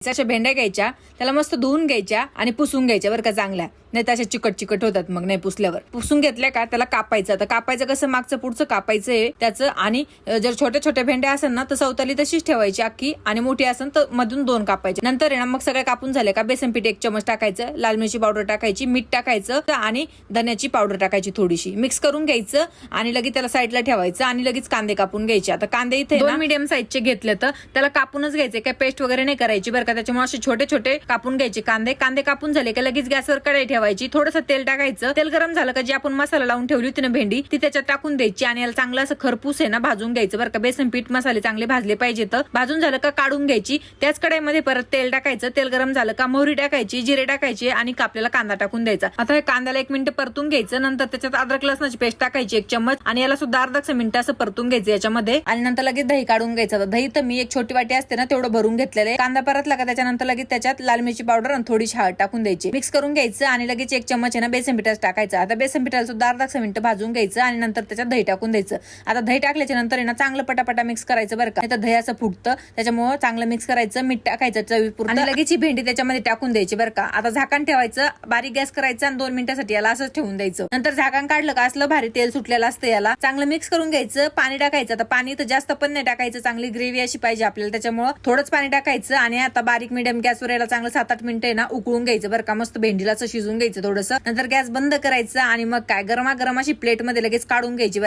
अशा भेंड्या घ्यायच्या, त्याला मस्त धुवून घ्यायच्या आणि पुसून घ्यायच्या बरं का चांगल्या, नाही तर अशा चिकट होतात मग नाही पुसल्यावर. पुसून घेतल्या का त्याला कापायचं. तर कापायचं कसं, मागचं पुढचं कापायचंय त्याचं. आणि जर छोट्या भेंड्या असेल ना तर सवताली तशीच ठेवायची अख्खी, आणि मोठी असेल तर मधून 2 कापायचे. नंतर आहे ना मग सगळ्या कापून झाले का बेसन पीठ 1 चमच टाकायचं, लाल मिरची पावडर टाकायची, मीठ टाकायचं आणि धन्याची पावडर टाकायची थोडीशी, मिक्स करून घ्यायचं आणि लगेच त्याला साईडला ठेवायचं. आणि लगेच कांदे कापून घ्यायचे. आता कांदे इथे 2 मीडियम साईजचे घेतले तर त्याला कापूनच घ्यायचे, काय पेस्ट वगैरे नाही करायची बरं का. त्याच्यामुळे असे छोटे कापून घ्यायचे कांदे कापून झाले का लगेच गॅसवर कढई ठेवायची, थोडंसं तेल टाकायचं. तेल गरम झालं का जी आपण मसाला लावून ठेवली होती ना भेंडी, ती त्याच्यात टाकून द्यायची आणि याला चांगलं असं खरपूस आहे ना भाजून घ्यायचं बरं का. बेसन पीठ मसाले चांगले भाजले पाहिजे. तर भाजून झालं का काढून घ्यायची. त्याच कढईमध्ये परत तेल टाकायचं. तेल गरम झालं का मोहरी टाकायची, जिरे टाकायचे आणि कापलेला कांदा टाकून द्यायचा. आता हे कांद्याला 1 मिनिट परतून घ्यायचं. नंतर त्याच्यात अद्रक लसणाची पेस्ट टाकायची 1 चम्मच आणि याला सुद्धा अर्धा मिनिट असं परतून घ्यायचं याच्यामध्ये. आणि नंतर लगेच दही काढून घ्यायचं. दही तर मी 1 छोटी वाटी असते ना तेवढं भरून घेतलेलं आहे. कांदा परतला का त्याच्यानंतर लगेच त्याच्यात लाल मिरची पावडर आणि थोडीशी हळद टाकून द्यायची, मिक्स करून घ्यायचं आणि लगेच 1 चम्मच आहे ना बेसन पिठाचं टाकायचं. आता बेसन पिठाला सुद्धा अर्धा मिनिट भाजून घ्यायचं आणि नंतर त्याच्यात दही टाकून द्यायचं. आता दही टाकल्याच्या नंतर आहे ना चांगलं पटापटा मिक्स करायचं बरं का, नाही तर दही असं फुटतं. त्याच्यामुळे चांगलं मिक्स करायचं, मीठ टाकायचं चवीपुरतं आणि लगेच ही भेंडी त्याच्यामध्ये टाकून द्यायची बरं का. आता झाकण ठेवायचं, बारीक गॅस करायचं आणि 2 मिनिटासाठी याला असंच ठेवून द्यायचं. नंतर झाकण काढलं का असलं भारी तेल सुटलेलं असतं याला. चांगलं मिक्स करून घ्यायचं. पाणी टाकायचं. आता पाणी तर जास्त पण नाही टाकायचं, चांगली ग्रेव्ही अशी पाहिजे आपल्याला, त्याच्यामुळे थोडंच पाणी टाकायचं. आणि आता बारीक मीडियम गॅसवर याला चांगलं 7-8 मिनिटं आहे ना उकळून घ्यायचं बरं का. मस्त भेंडीला असं शिजून घ्यायचं थोडंसं. नंतर गॅस बंद करायचं आणि मग काय गरमागरम अशी प्लेट मध्ये लगेच काढून घ्यायची बरं